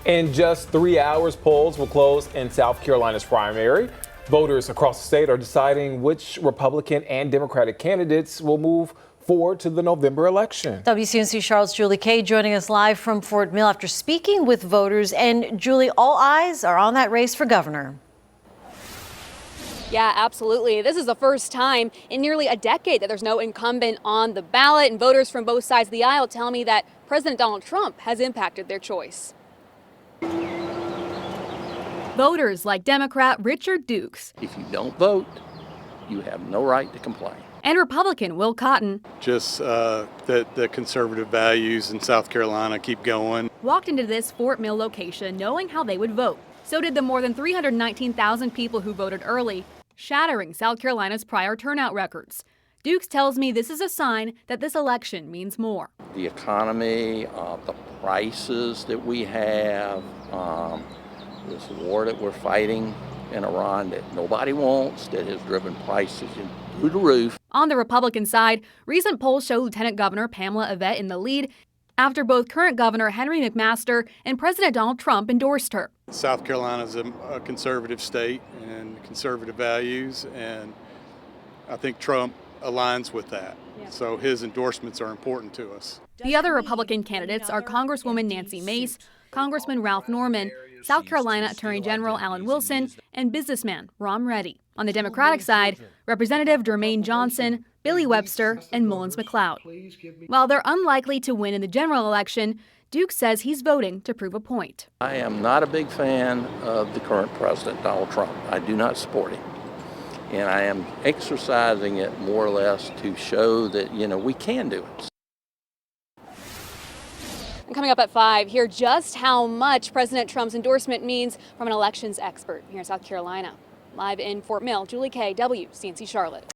In just 3 hours, polls will close in South Carolina's primary. Voters across the state are deciding which Republican and Democratic candidates will move forward to the November election. WCNC Charlotte's Julie Kay joining us live from Fort Mill after speaking with voters. And Julie, all eyes are on that race for governor. Yeah, absolutely. This is the first time in nearly a decade that there's no incumbent on the ballot, and voters from both sides of the aisle tell me that President Donald Trump has impacted their choice. Voters like Democrat Richard Dukes. If you don't vote, you have no right to complain. And Republican Will Cotton. Just that the conservative values in South Carolina keep going. Walked into this Fort Mill location knowing how they would vote. So did the more than 319,000 people who voted early, shattering South Carolina's prior turnout records. Dukes tells me this is a sign that this election means more. The economy, the prices that we have, this war that we're fighting in Iran that nobody wants, that has driven prices through the roof. On the Republican side, recent polls show Lieutenant Governor Pamela Yvette in the lead after both current Governor Henry McMaster and President Donald Trump endorsed her. South Carolina is a conservative state and conservative values, and I think Trump aligns with that. So his endorsements are important to us. The other Republican candidates are Congresswoman Nancy Mace, Congressman Ralph Norman, South Carolina Attorney General Alan Wilson, and businessman Ron Reddy. On the Democratic side, Representative Jermaine Johnson, Billy Webster, and Mullins McLeod. While they're unlikely to win in the general election, Duke says he's voting to prove a point. I am not a big fan of the current president, Donald Trump. I do not support him. And I am exercising it more or less to show that, we can do it. And coming up at 5, hear just how much President Trump's endorsement means from an elections expert here in South Carolina. Live in Fort Mill, Julie Kay, WCNC Charlotte.